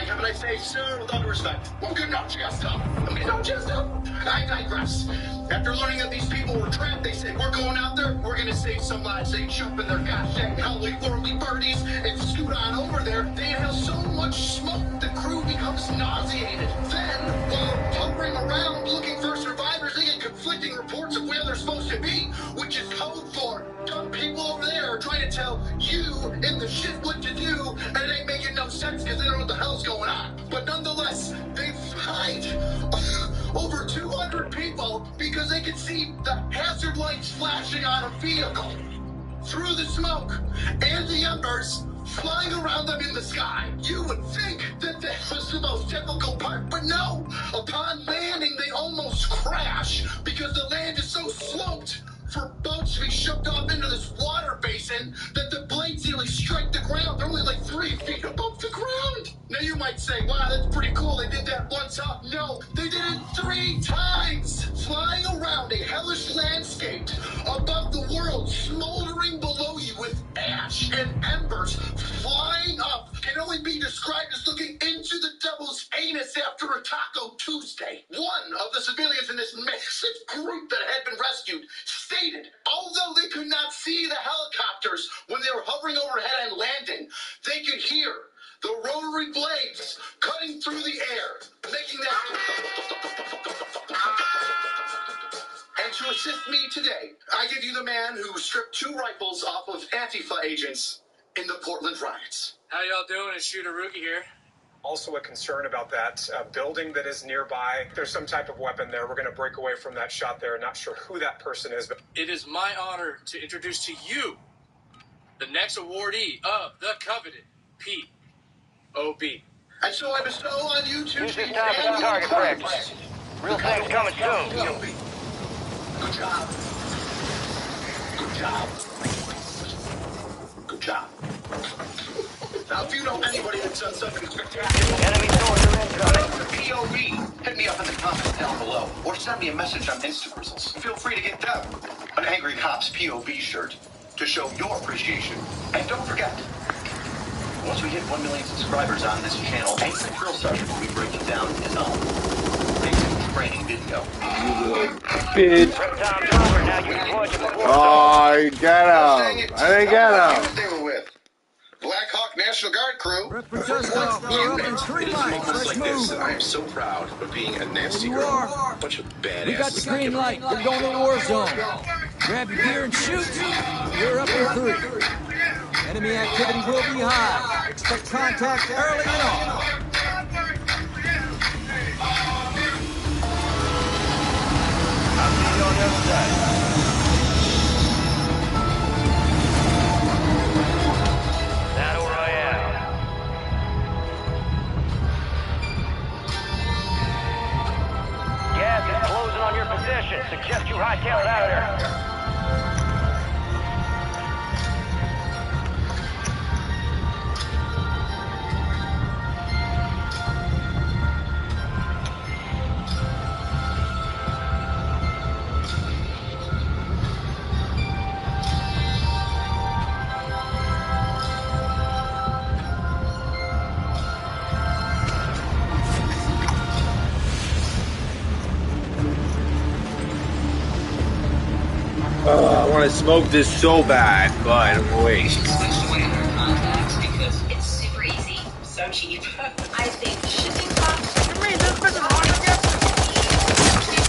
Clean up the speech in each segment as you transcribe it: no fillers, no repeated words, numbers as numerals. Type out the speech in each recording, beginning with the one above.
Have a nice day, sir, with all due respect. Well, good enough, Chester. I digress. After learning that these people were trapped, they said, we're going out there, we're going to save some lives. They jump in their gosh dang howly whirly birdies and scoot on over there. They inhale so much smoke, the crew becomes nauseated. Then, while hovering around looking for survivors, they get conflicting reports of where they're supposed to be, which is code for dumb people over there are trying to tell you in the shit what to do, and it ain't making no sense because they don't know what the hell's going on. But nonetheless, they find over 200 people because they can see the hazard lights flashing on a vehicle through the smoke and the embers flying around them in the sky. You would think that was the most difficult part, but no. Upon landing, they almost crash because the land is so sloped for boats to be shoved off into this water basin that the blades nearly strike the ground. They're only like 3 feet above the ground. Now you might say, wow, that's pretty cool. They did that once off. No, they did it 3 times. Flying around a hellish landscape above the world, smoldering below you with ash and embers flying up, can only be described as looking into the devil's anus after a Taco Tuesday. One of the civilians in this massive group that had been rescued stated, although they could not see the helicopters when they were hovering overhead and landing, they could hear the rotary blades cutting through the air, making that. And to assist me today, I give you the man who stripped 2 rifles off of Antifa agents in the Portland riots. How y'all doing? It's Shooter Rookie here. Also a concern about that building that is nearby. There's some type of weapon there. We're going to break away from that shot there. Not sure who that person is, but it is my honor to introduce to you the next awardee of the coveted P.O.B. And so I bestow on you two Use this time for target practice. Real thing's coming soon. Good job. Good job. Good job. Now, if you know anybody that's done something spectacular, Enemy soldiers are incoming. POV, hit me up in the comments down below, or send me a message on Instagrizzles. Feel free to get them an Angry Cops POV shirt to show your appreciation. And don't forget, once we hit 1 million subscribers on this channel, a drill sergeant will be breaking down his own basic training video. Bitch. Prep time's over. Now you can watch it before. Oh, you got him. I didn't get him. They were with Black Hawk National Guard crew. Represent we're up in 3 miles. Let's move. I am so proud of being a nasty You girl. are. A bunch of badasses. We got the green light. We're going to the war zone. Grab your gear and shoot. We're up in 3. Enemy activity will be high. Expect contact early and often. I'll see you on the other side. Battle Royale. Gas is closing on your position. Suggest you hightail it out of there. I want to smoke this so bad, but wait. Switched away our contacts because it's super easy, so cheap. I think shipping costs. You mean this bitch is hard to get?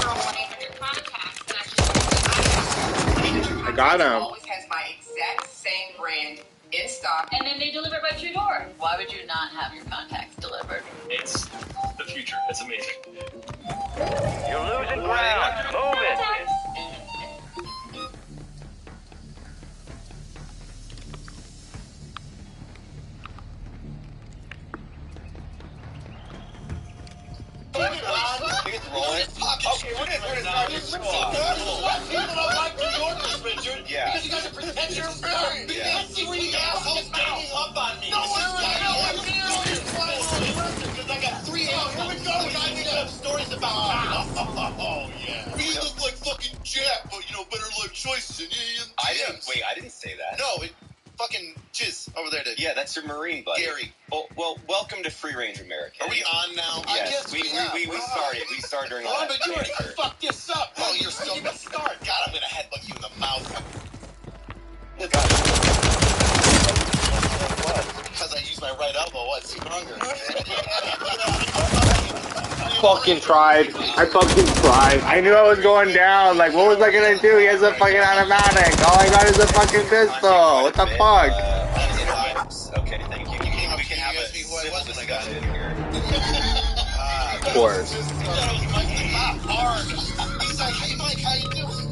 From 1-800 contacts. I got him. Always has my exact same brand in stock, and then they deliver it right to your door. Why would you not have your contacts delivered? It's the future. It's amazing. You're losing ground. Move it. Okay, what is Sergeant? People don't like New Yorkers, Richard. Yeah. Because you guys are pretentious. Yeah. 3 assholes ganging up on me. No, I'm serious. Because I got 3 assholes. Here we go. I think I have stories about Oh, yeah. We look like fucking Jack, but, better life choices. And I didn't say that. No, fucking Jizz over there did. Yeah, that's That's your Marine buddy. Gary. Oh, well, welcome to Free Range America. Are we on now? Yes, we started. We started during Ron, that. but you already fucked this up. Oh, you're still gonna start. God, I'm gonna headbutt you in the mouth. Because I used my right elbow. What's stronger? Fucking tried. I fucking tried. I knew I was going down. Like, what was I gonna do? He has a fucking automatic. All I got is a fucking pistol. What the fuck? Okay, thank you. We can have a civil discussion here. Of course. He's like, hey, Mike, how you doing?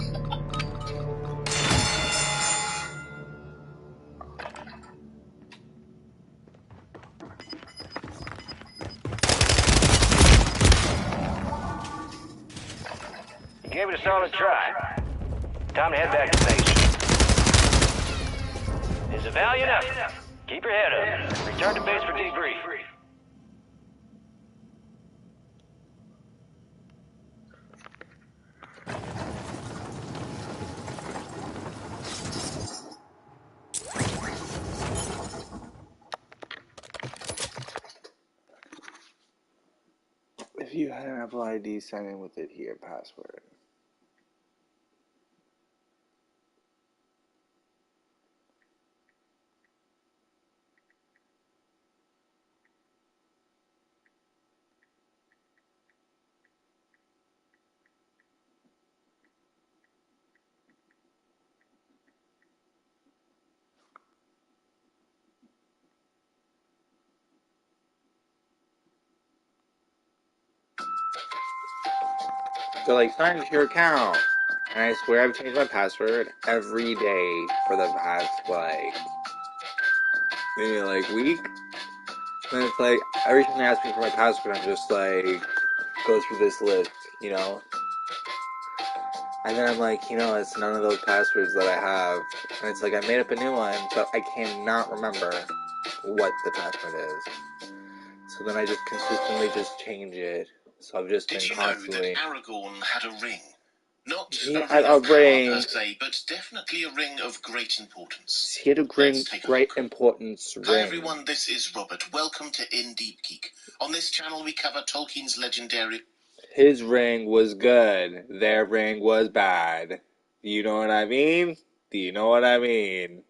You gave it a solid try. Time to head back to base. It's a valiant effort. Keep your head up. Return to base for debrief. If you had an Apple ID, sign in with it here, password. They're like, sign into your account. And I swear I've changed my password every day for the past, like, maybe like week. And it's like, every time they ask me for my password, I'm just like, go through this list, you know? And then I'm like, it's none of those passwords that I have. And it's like, I made up a new one, but I cannot remember what the password is. So then I just consistently just change it. So I've just been constantly... Did you know that Aragorn had a ring? Not He a had ring a of power ring. per se, but definitely a ring of great importance. He had a great look. importance ring. Hi everyone, this is Robert. Welcome to In Deep Geek. On this channel we cover Tolkien's legendary... His ring was good. Their ring was bad. You know what I mean? Do you know what I mean?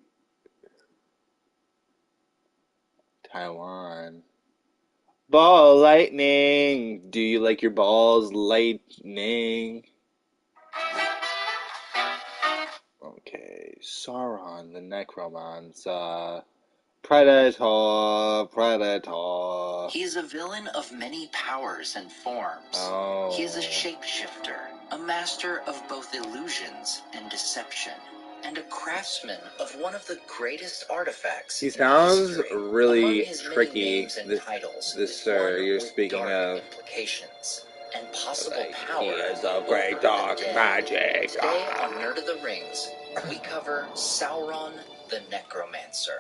Taiwan. Ball lightning. Do you like your balls lightning? Okay, Sauron, the Necromancer. Predator. He is a villain of many powers and forms. Oh. He is a shapeshifter, a master of both illusions and deception, and a craftsman of one of the greatest artifacts. He sounds in history. really Among his many tricky. names and titles This is sir one you're with speaking dark of. implications and possible Like, power. he is a great over dark the dead. magic. Today on Nerd of the Rings, we cover Sauron the Necromancer.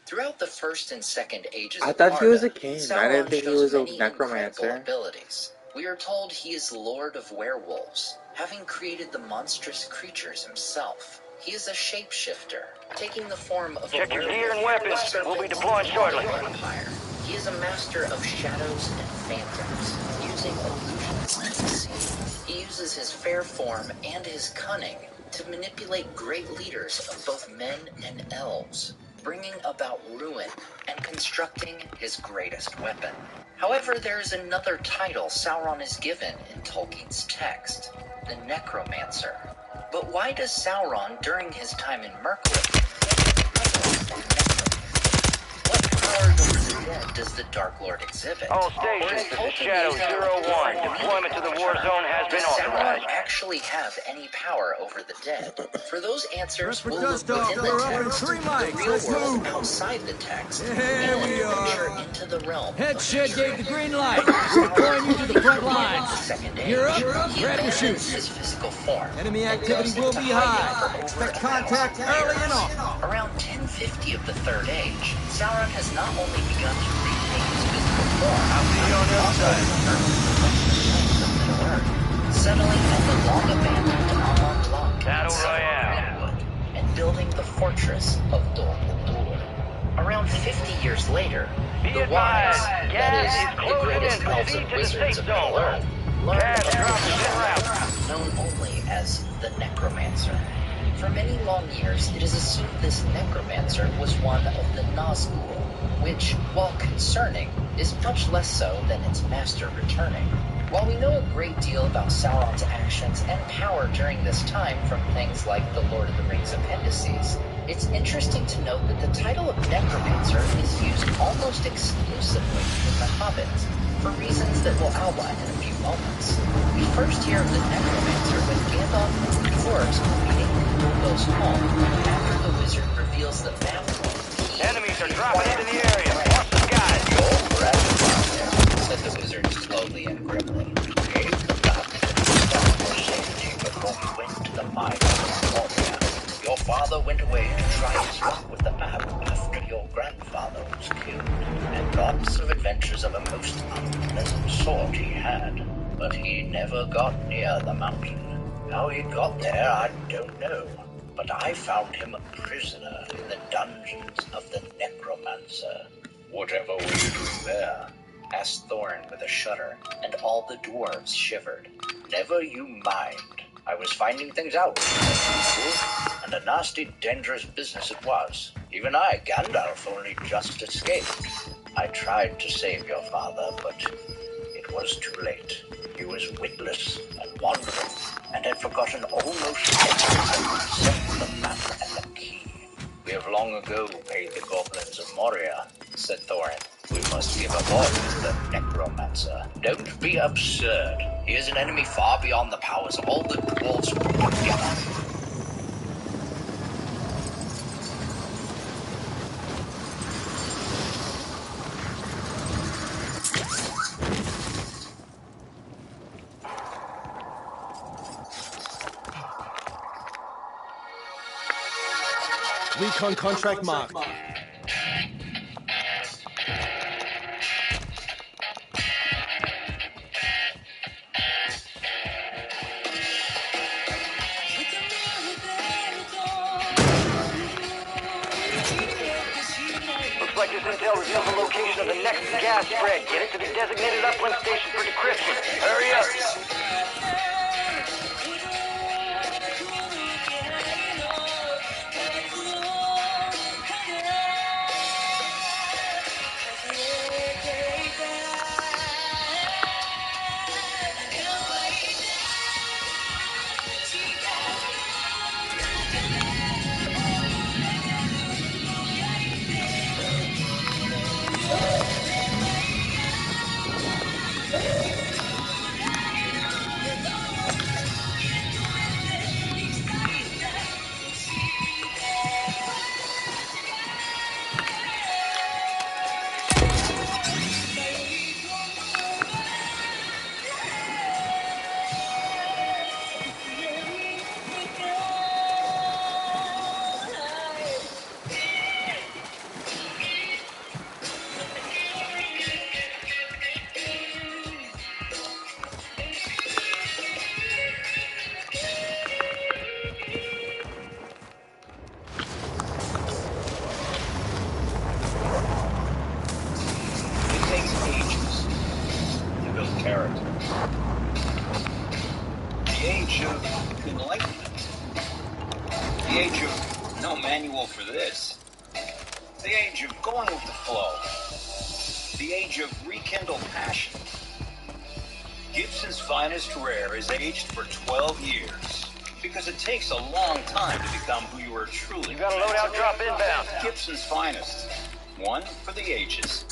Throughout the first and second ages I of thought he was a Arda, king. Sauron I didn't think he shows was a many necromancer. incredible abilities. We are told he is Lord of Werewolves, having created the monstrous creatures himself. He is a shapeshifter, taking the form of Check a your werewolf. gear and weapons. We'll be deploying shortly. Empire. He is a master of shadows and phantoms, using illusions and deceit. He uses his fair form and his cunning to manipulate great leaders of both men and elves, bringing about ruin and constructing his greatest weapon. However, there is another title Sauron is given in Tolkien's text, the Necromancer. But why does Sauron, during his time in Mirkwood, what powers over the dead does the Dark Lord exhibit? All stations, this is Shadow 01. Deployment to the war zone has been Does authorized. Sauron actually have any power over the dead? For those answers, Press for we'll look dust off, within the we're up in text, 3 the mics, real let's world move. outside the text, Here and we venture are. into the realm Head of shed history. gave the green light. We're deploying you to the front The lines. Second Age. You're up, He grab your abandons shoes. his physical form. Enemy and activity goes will into be hiding high. for over Expect 1,000 contact early and years. often. Around 1050 of the Third Age, Sauron has not only begun to regain his physical form, I'll see you on the other side. settling at the long-abandoned Amon Battle Royale. and building the fortress of Dol Guldur. Around around 50 years later, the wise, that is, the greatest elves and wizards of Middle-earth, learned of a known only as the Necromancer. For many long years, it is assumed this Necromancer was one of the Nazgul, which, while concerning, is much less so than its master returning. While we know a great deal about Sauron's actions and power during this time from things like the Lord of the Rings appendices, it's interesting to note that the title of Necromancer is used almost exclusively in The Hobbit, for reasons that we'll outline in a few moments. We first hear of the Necromancer when Gandalf and the dwarves are meeting in Bilbo's home after the wizard reveals the map key. Enemies are dropping into the area. Watch the skies. Your grandfather, said the wizard slowly and grimly, gave the map to Gandalf for safety before he went to the mine of Moria. Your father went away to try his luck with the map after your grandfather was killed, and lots of adventures of a most unpleasant sort he had, but he never got near the mountain. How he got there, I don't know, but I found him a prisoner in the dungeons of the Necromancer. Whatever were you doing there? Asked Thorin with a shudder, and all the dwarves shivered. Never you mind. I was finding things out, and a nasty, dangerous business it was. Even I, Gandalf, only just escaped. I tried to save your father, but it was too late. He was witless and wandering, and had forgotten almost everything except the map and the key. We have long ago paid the goblins of Moria, said Thorin. We must give up all the Necromancer. Don't be absurd. He is an enemy far beyond the powers of all the dwarves put together. Recon contract marked. Looks like this intel reveals the location of the next gas spread. Get it to the designated uplink station for decryption. Hurry up. The age of no manual for this. The age of going with the flow. The age of rekindled passion. Gibson's finest rare is aged for 12 years. Because it takes a long time to become who you are truly. You got a loadout drop inbound. Gibson's finest. One for the ages.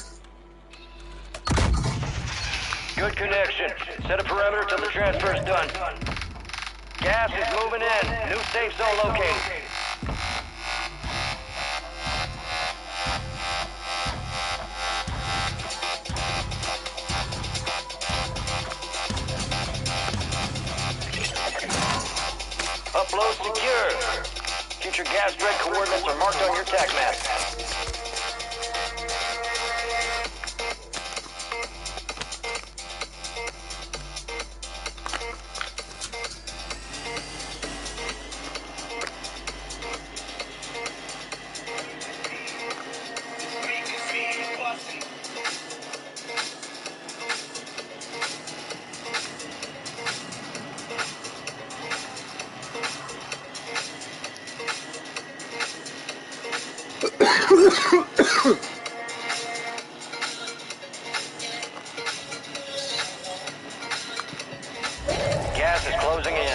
Good connection. Set a perimeter till the transfer's done. Gas is moving in. New safe zone located. Upload secure. Future gas spread coordinates are marked on your TAC map. Gas is closing in.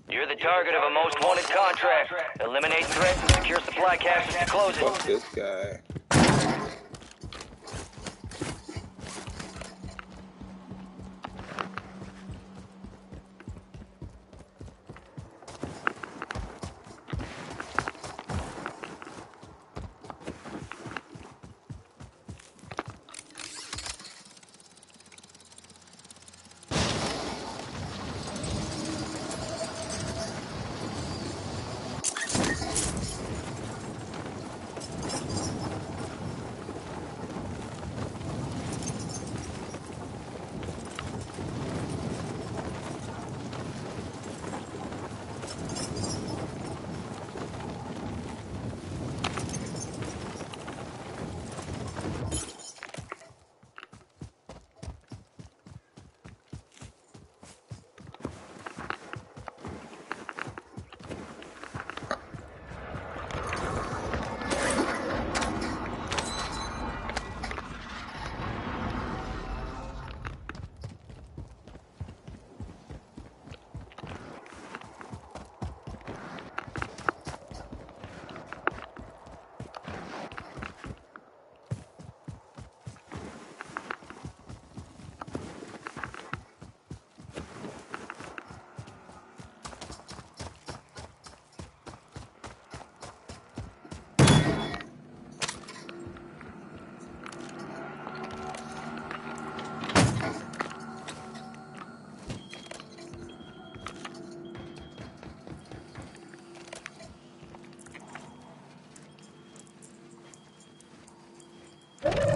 You're the target of a most wanted contract. Eliminate threats and secure supply caches to close it. Fuck this guy.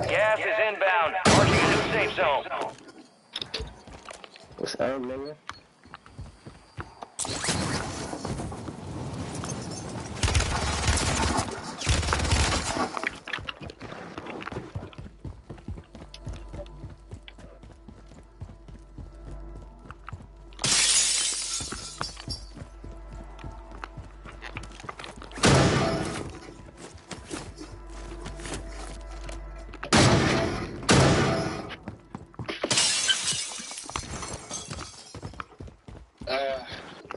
Gas is inbound. Marking a new safe zone. What's up, nigga?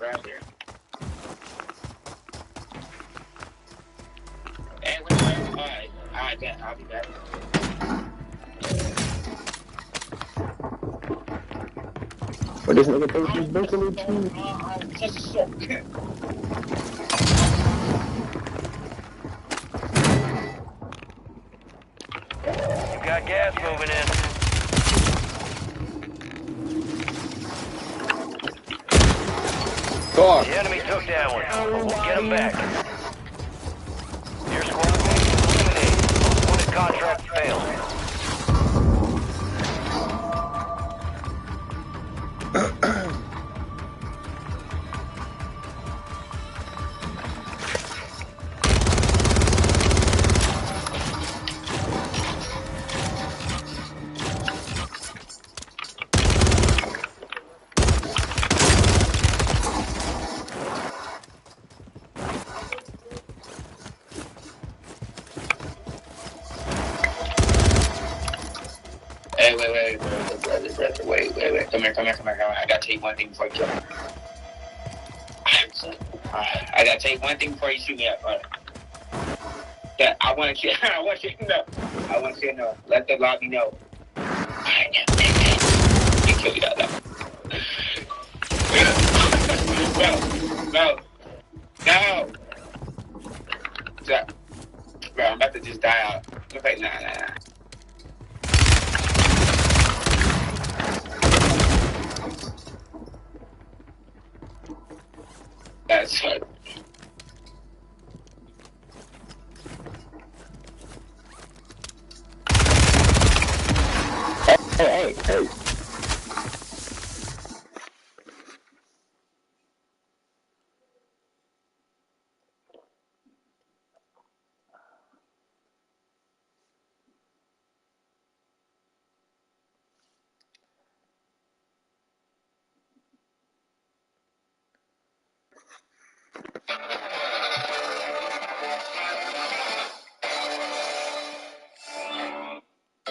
Right here. Hey, wait. Alright, then I'll be back. But this nigga thinks he's basically too. Just a sock. You got gas moving in. Fuck. The enemy took that one, but we'll get him back. Your squad will eliminate. Most wanted contract failed. Hey, wait, brother, wait. Come here. I gotta tell you one thing before you kill me. I gotta tell you one thing before you shoot me up, brother. That I want you to know. Let the lobby know. I am naked. You kill me that though. No. Bro, I'm about to just die out. I'm like, nah. That's fun. Hey.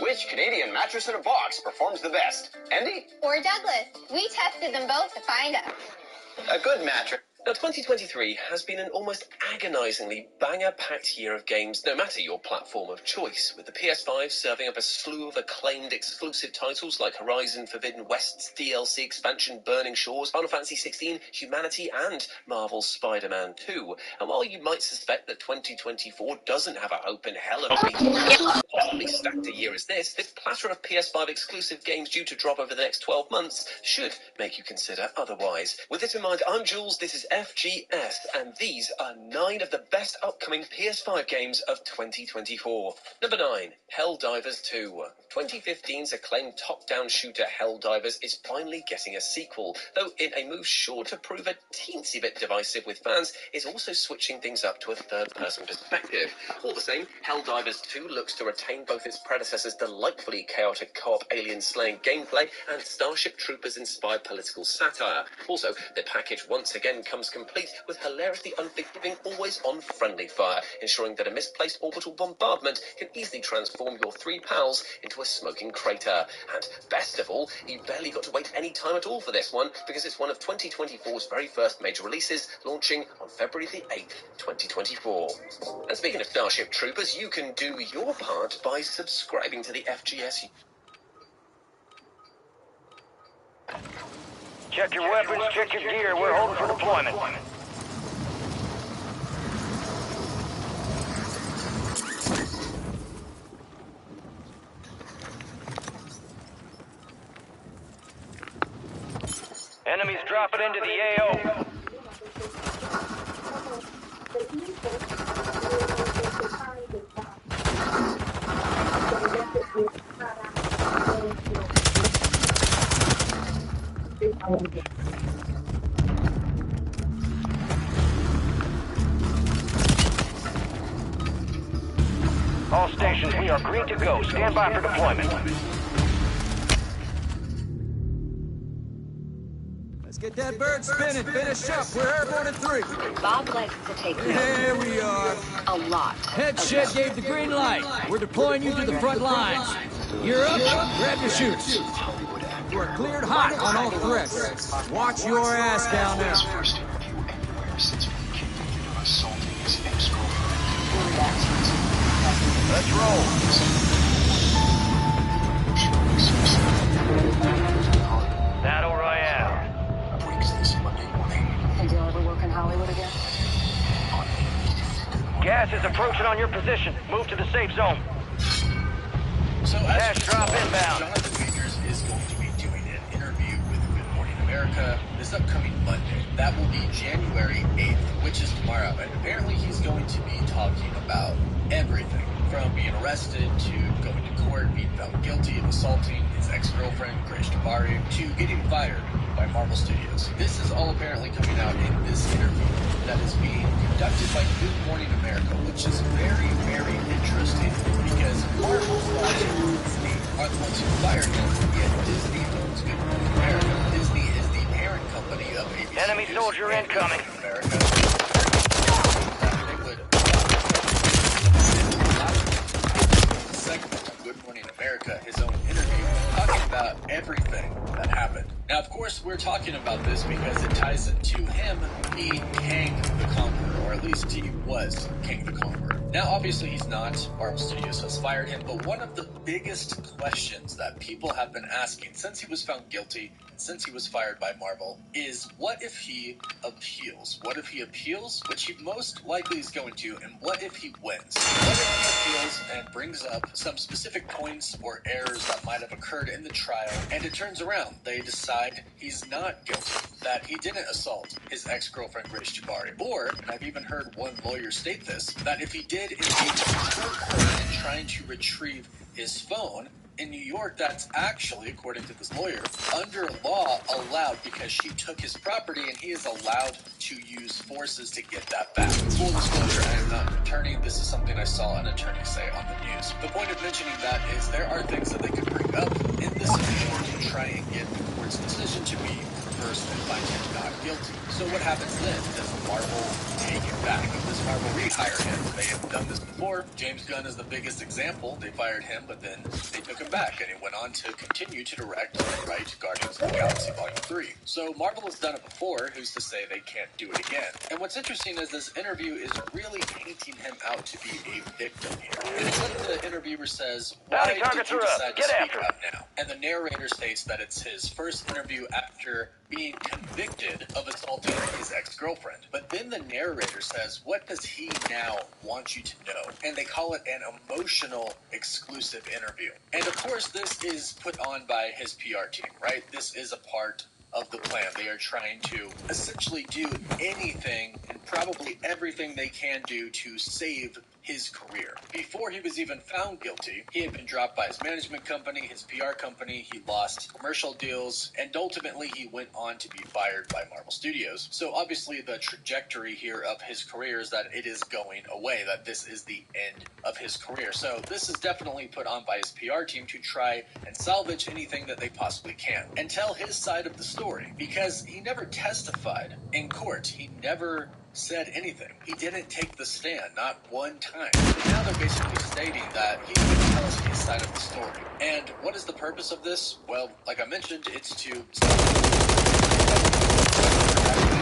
Which Canadian mattress in a box performs the best? Andy? Or Douglas. We tested them both to find out. A good mattress. Now, 2023 has been an almost agonizingly banger-packed year of games, no matter your platform of choice, with the PS5 serving up a slew of acclaimed exclusive titles like Horizon Forbidden West's DLC expansion Burning Shores, Final Fantasy XVI, Humanity, and Marvel's Spider-Man 2. And while you might suspect that 2024 doesn't have a hope in hell of beating possibly stacked a year as this platter of PS5 exclusive games due to drop over the next 12 months should make you consider otherwise. With this in mind, I'm Jules, this is FGS, and these are 9 of the best upcoming PS5 games of 2024. Number 9, Helldivers 2. 2015's acclaimed top-down shooter Helldivers is finally getting a sequel, though in a move sure to prove a teensy bit divisive with fans, is also switching things up to a third-person perspective. All the same, Helldivers 2 looks to retain both its predecessor's delightfully chaotic co-op alien-slaying gameplay and Starship Troopers-inspired political satire. Also, the package once again comes complete with hilariously unforgiving, always-on friendly fire, ensuring that a misplaced orbital bombardment can easily transform your 3 pals into a smoking crater. And best of all, you barely got to wait any time at all for this one, because it's one of 2024's very first major releases, launching on February the 8th, 2024. And speaking of Starship Troopers, you can do your part by subscribing to the FGS. Check your weapons, check your gear. We're holding for deployment. Enemies dropping into the AO. All stations, we are green to go. Stand by for deployment. Let's get that bird spinning. Finish up. We're airborne in 3. Bob likes to take notes. Here we are. A lot. Head shed gave the green light. We're deploying you to the front lines. You're up. Grab your chutes. You are cleared hot on all threats. Watch your ass down there. First interview anywhere since we accused him of assaulting his ex-girlfriend. Let's roll. Battle Royale. Breaks this Monday morning. Think you'll ever work in Hollywood again? Gas is approaching on your position. Move to the safe zone. So Cash drop inbound. Jonathan Majors is going to be doing an interview with Good Morning America this upcoming Monday. That will be January 8th, which is tomorrow. And apparently he's going to be talking about everything, from being arrested to going to court, being found guilty of assaulting his ex-girlfriend, Grace Jabari, to getting fired by Marvel Studios. This is all apparently coming out in this interview that is being conducted by Good Morning America, which is very, very interesting because Marvel Disney are the ones who fired him, yet Disney owns Good Morning America. Disney is the parent company of ABC. Enemy soldier incoming. America. Segment of Good Morning America, his own interview, talking about everything that happened. Now, of course, we're talking about this because it ties into him being Kang the Conqueror, or at least he was Kang the Conqueror. Now, obviously, he's not. Marvel Studios has fired him, but one of the biggest questions that people have been asking since he was found guilty and since he was fired by Marvel is, what if he appeals? What if he appeals, which he most likely is going to, and what if he wins? What if he appeals and brings up some specific points or errors that might have occurred in the trial, and it turns around, they decide he's not guilty, that he didn't assault his ex-girlfriend Grace Jabari, or, and I've even heard one lawyer state this, that if he did indeed hurt her in trying to retrieve his phone, in New York, that's actually, according to this lawyer, under law allowed because she took his property and he is allowed to use forces to get that back. Full disclosure, I am not an attorney. This is something I saw an attorney say on the news. The point of mentioning that is there are things that they could bring up in this appeal to try and get the court's decision to be reversed and find him not guilty. So what happens then? Does Marvel take him back? Does Marvel rehire him? They have done this before. James Gunn is the biggest example. They fired him, but then they took him back, and he went on to continue to direct and write Guardians of the Galaxy Volume 3. So Marvel has done it before. Who's to say they can't do it again? And what's interesting is this interview is really painting him out to be a victim here. And it's like the interviewer says, why did you decide to speak out now? And the narrator states that it's his first interview after being convicted of assaulting his ex-girlfriend. But then the narrator says, what does he now want you to know? And they call it an emotional exclusive interview. And of course, this is put on by his PR team, right? This is a part of the plan. They are trying to essentially do anything and probably everything they can do to save his career. Before he was even found guilty, he had been dropped by his management company, his PR company, he lost commercial deals, and ultimately he went on to be fired by Marvel Studios. So obviously the trajectory here of his career is that it is going away, that this is the end of his career. So this is definitely put on by his PR team to try and salvage anything that they possibly can and tell his side of the story, because he never testified in court. He never said anything. He didn't take the stand, not one time. But now they're basically stating that he's going to tell us his side of the story. And what is the purpose of this? Well, like I mentioned, it's to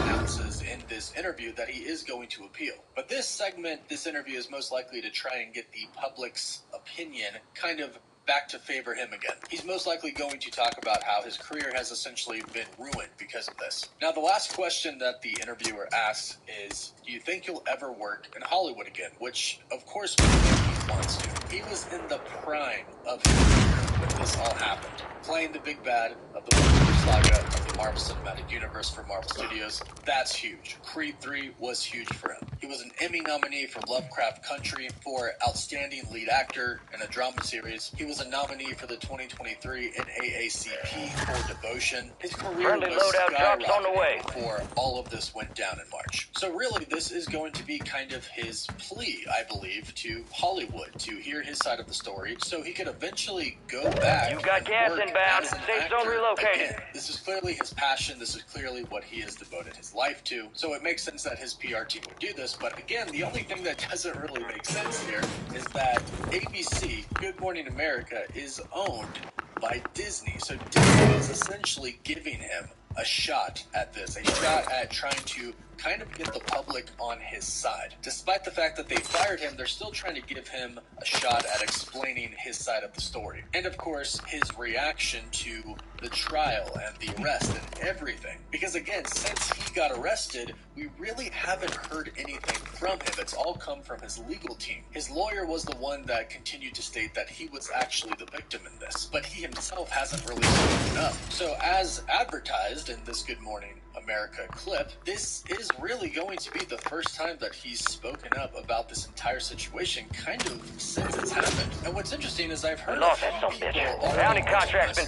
announces in this interview that he is going to appeal. But this segment, this interview, is most likely to try and get the public's opinion kind of back to favor him again. He's most likely going to talk about how his career has essentially been ruined because of this. Now, the last question that the interviewer asks is, do you think you'll ever work in Hollywood again? Which, of course, he wants to. He was in the prime of his career when this all happened, playing the big bad of the saga of the Marvel Cinematic Universe for Marvel Studios. That's huge. Creed 3 was huge for him. He was an Emmy nominee for Lovecraft Country for Outstanding Lead Actor in a Drama Series. He was a nominee for the 2023 NAACP for Devotion. His career was skyrocketing before all of this went down in March. So really, this is going to be kind of his plea, I believe, to Hollywood to hear his side of the story so he could eventually go back and work as an actor again. This is clearly his passion. This is clearly what he has devoted his life to. So it makes sense that his PR team would do this. But again, the only thing that doesn't really make sense here is that ABC, Good Morning America, is owned by Disney. So Disney is essentially giving him a shot at this, a shot at trying to kind of get the public on his side. Despite the fact that they fired him, they're still trying to give him a shot at explaining his side of the story. And of course, his reaction to the trial and the arrest and everything. Because again, since he got arrested, we really haven't heard anything from him. It's all come from his legal team. His lawyer was the one that continued to state that he was actually the victim in this, but he himself hasn't really spoken up. So as advertised in this Good Morning America clip, this is really going to be the first time that he's spoken up about this entire situation kind of since it's happened. And what's interesting is I've heard a few people already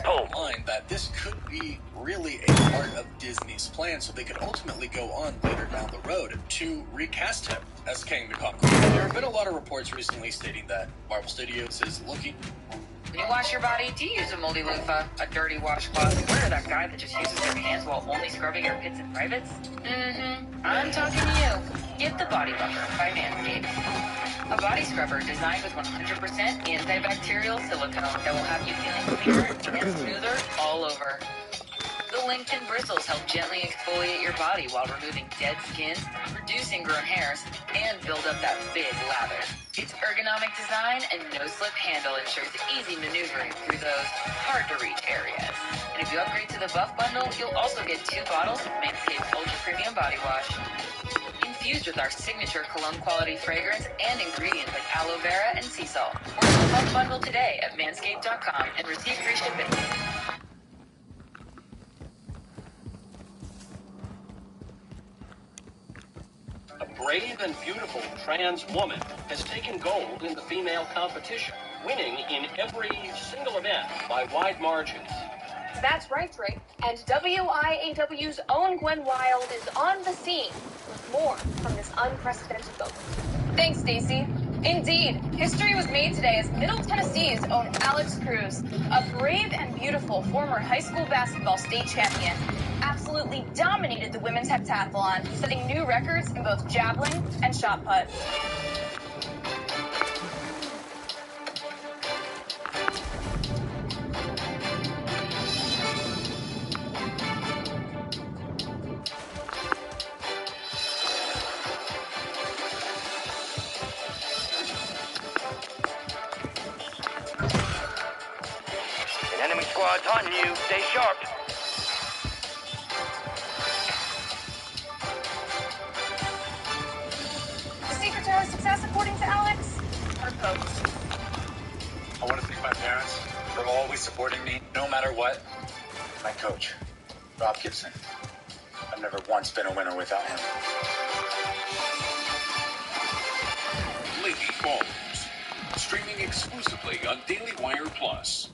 online that this could be really a part of Disney's plan so they could ultimately go on later down the road to recast him as King the Conqueror. There have been a lot of reports recently stating that Marvel Studios is looking... When you wash your body, do you use a moldy loofah, a dirty washcloth, or that guy that just uses their hands while only scrubbing your pits and privates? I'm talking to you. Get the Body Buffer by Manscaped. A body scrubber designed with 100% antibacterial silicone that will have you feeling cleaner and smoother all over. The muscle-lengthened bristles help gently exfoliate your body while removing dead skin, reducing grown hairs, and build up that big lather. Its ergonomic design and no-slip handle ensures easy maneuvering through those hard-to-reach areas. And if you upgrade to the Buff Bundle, you'll also get 2 bottles of Manscaped Ultra Premium Body Wash. Infused with our signature cologne quality fragrance and ingredients like aloe vera and sea salt. Order the Buff Bundle today at manscaped.com and receive free shipping. A brave and beautiful trans woman has taken gold in the female competition, winning in every single event by wide margins. That's right, Drake. And WIAW's own Gwen Wild is on the scene with more from this unprecedented moment. Thanks, Stacey. Indeed, history was made today as Middle Tennessee's own Alex Cruz, a brave and beautiful former high school basketball state champion, absolutely dominated the women's heptathlon, setting new records in both javelin and shot put. Enemy squad's hunting you. Stay sharp. The secret to our success, according to Alex, are folks. I want to thank my parents for always supporting me, no matter what. My coach, Rob Gibson. I've never once been a winner without him. Lady Bones, streaming exclusively on Daily Wire Plus.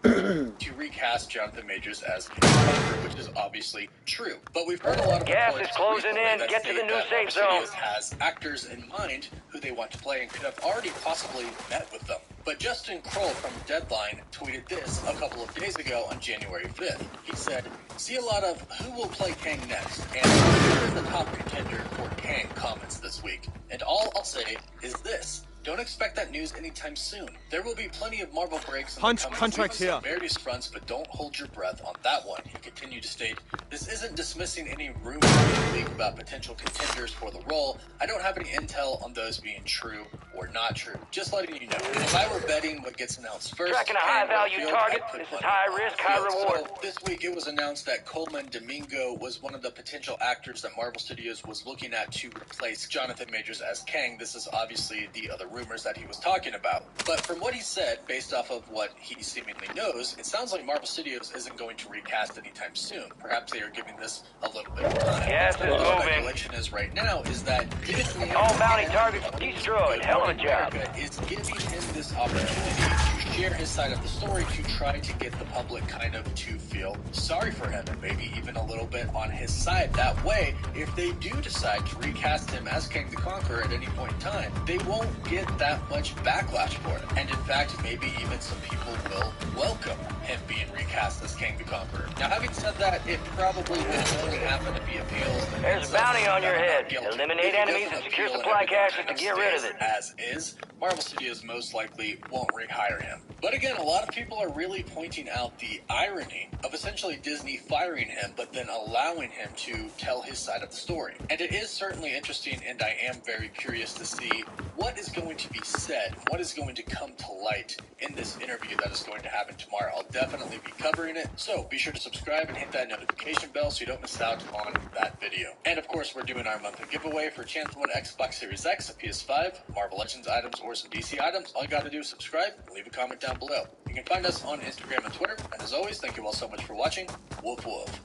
To recast Jonathan Majors as Conqueror, which is obviously true. But we've heard a lot of Gas reports is closing recently in. that Get to state the new that safe Marvel zone. Studios has actors in mind who they want to play and could have already possibly met with them. But Justin Kroll from Deadline tweeted this a couple of days ago on January 5th. He said, "See a lot of who will play Kang next, and who is the top contender for Kang comments this week. And all I'll say is this. Don't expect that news anytime soon. There will be plenty of Marvel breaks in the coming Contract weeks here. on various fronts, but don't hold your breath on that one." He continued to state, "This isn't dismissing any rumors in the league about potential contenders for the role. I don't have any intel on those being true or not true. Just letting you know. If I were betting what gets announced first, Tracking a Kang or high-value Field, target. I'd put This is money high on risk, the high Field." reward. So this week it was announced that Coleman Domingo was one of the potential actors that Marvel Studios was looking at to replace Jonathan Majors as Kang. This is obviously the other rumors that he was talking about. But from what he said, based off of what he seemingly knows, it sounds like Marvel Studios isn't going to recast anytime soon. Perhaps they are giving this a little bit of time. Gas is The moving. speculation is right now is that Disney All bounty targets destroyed. Hell of a job. is giving him this opportunity to share his side of the story to try to get the public kind of to feel sorry for him and maybe even a little bit on his side. That way, if they do decide to recast him as Kang the Conqueror at any point in time, they won't get that much backlash for it. And in fact, maybe even some people will welcome him being recast as Kang the Conqueror. Now, having said that, it probably will only happen to be appeals. There's a bounty on your head. Eliminate enemies and secure supply caches to get rid of it. As is, Marvel Studios most likely won't rehire him. But again, a lot of people are really pointing out the irony of essentially Disney firing him, but then allowing him to tell his side of the story. And it is certainly interesting, and I am very curious to see what is going to be said, what is going to come to light in this interview that is going to happen tomorrow. I'll definitely be covering it, so be sure to subscribe and hit that notification bell so you don't miss out on that video. And of course, we're doing our monthly giveaway for chance to win Xbox Series X, a PS5, Marvel Legends items, or some DC items. All you gotta do is subscribe and leave a comment down below. You can find us on Instagram and Twitter, and as always, thank you all so much for watching. Woof woof.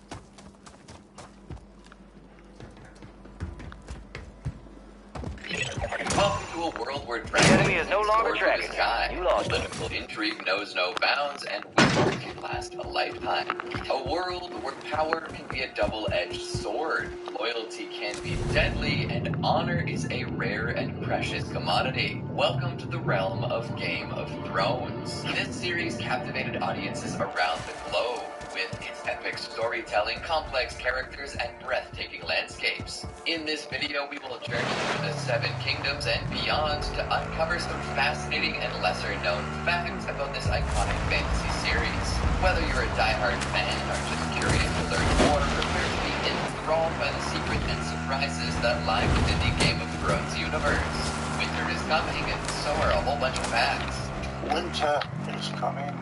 Welcome to a world where The enemy is no longer soar through tracking the sky. you. You lost it. Political intrigue knows no bounds, and wisdom can last a lifetime. A world where power can be a double-edged sword, loyalty can be deadly, and honor is a rare and precious commodity. Welcome to the realm of Game of Thrones. This series captivated audiences around the globe. with its epic storytelling, complex characters, and breathtaking landscapes. In this video, we will journey through the 7 kingdoms and beyond to uncover some fascinating and lesser-known facts about this iconic fantasy series. Whether you're a die-hard fan or just curious to learn more, prepare to be enthralled by the secrets and surprises that lie within the Game of Thrones universe. Winter is coming, and so are a whole bunch of facts. Winter is coming.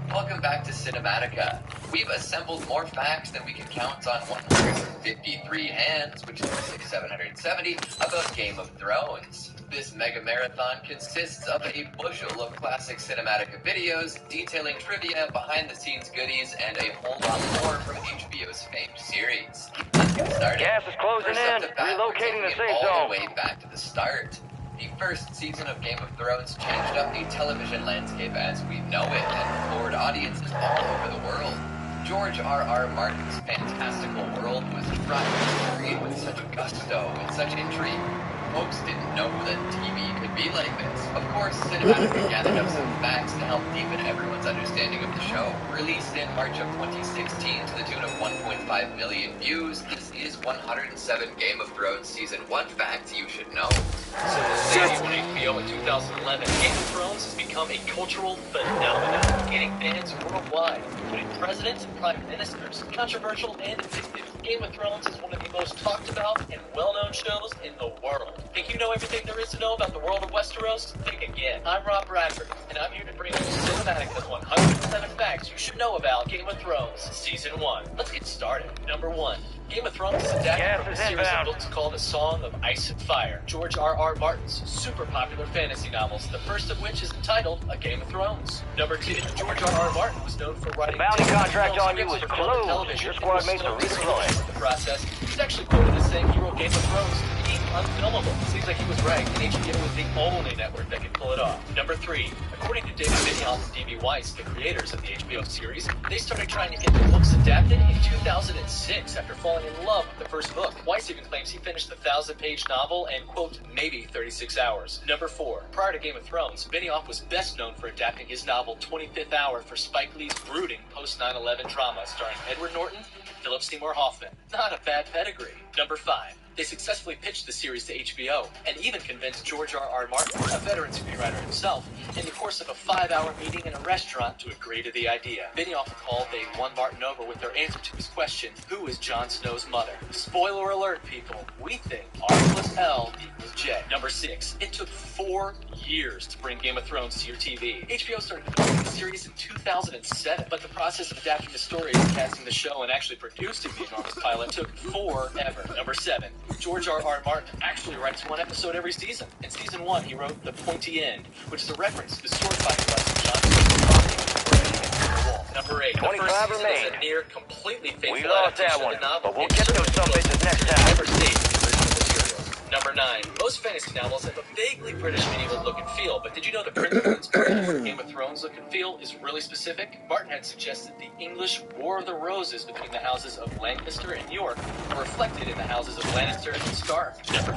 Welcome back to Cinematica. We've assembled more facts than we can count on 153 hands, which is 770, about Game of Thrones. This mega marathon consists of a bushel of classic Cinematica videos detailing trivia, behind-the-scenes goodies, and a whole lot more from HBO's famed series. Let's get started. Gas is closing in. Relocating the safe zone. All the way back to the start. The first season of Game of Thrones changed up the television landscape as we know it and lured audiences all over the world. George R.R. Martin's fantastical world was tried to create with such gusto and such intrigue. Folks didn't know that TV could be like this. Of course, Cinematica gathered up some facts to help deepen everyone's understanding of the show. Released in March of 2016 to the tune of 1.5 million views, this is 107 Game of Thrones Season 1 facts you should know. Since its debut on HBO in 2011, Game of Thrones has become a cultural phenomenon, gaining fans worldwide, including presidents and prime ministers. Controversial and addictive, Game of Thrones is one of the most talked about and well-known shows in the world. Think you know everything there is to know about the world of Westeros? Think again. I'm Rob Bradford, and I'm here to bring you Cinematica's 107 facts you should know about Game of Thrones Season 1. Let's get started. Number 1. Game of Thrones is adapted from a series of books called A Song of Ice and Fire, George R.R. Martin's super popular fantasy novels, the first of which is entitled A Game of Thrones. Number 2. George R.R. Martin was known for writing... The bounty contract on you was closed. Your squad mates are redeployed. The process. He's actually quoted as saying he wrote Game of Thrones to be unfilmable. Seems like he was right, and HBO was the only network that could pull it off. Number 3. According to David Benioff and D.B. Weiss, the creators of the HBO series, they started trying to get the books adapted in 2006 after falling in love with the first book. Weiss even claims he finished the 1,000-page novel in, quote, maybe 36 hours. Number 4. Prior to Game of Thrones, Benioff was best known for adapting his novel 25th Hour for Spike Lee's brooding post-9/11 drama starring Edward Norton and Philip Seymour Hoffman. Not a bad pedigree. Number 5. They successfully pitched the series to HBO and even convinced George R.R. Martin, a veteran screenwriter himself, in the course of a 5-hour meeting in a restaurant to agree to the idea. Benioff called they won Martin over with their answer to his question, who is Jon Snow's mother? Spoiler alert, people. We think R plus L equals J. Number 6. It took 4 years to bring Game of Thrones to your TV. HBO started developing the series in 2007, but the process of adapting the story, casting the show, and actually producing the enormous pilot took forever. Number 7. George R.R. Martin actually writes one episode every season. In Season 1, he wrote The Pointy End, which is a reference to the sword-fighting lesson Jon Snow. Number 8. The first season is a near completely faithful adaptation of the novel. But we'll get those some bitches next time. Never stayed in the original material. Number 9. Most fantasy novels have a vaguely British medieval look and feel, but did you know the principal inspiration for Game of Thrones look and feel is really specific? Martin had suggested the English War of the Roses between the houses of Lancaster and York were reflected in the houses of Lannister and Stark. Number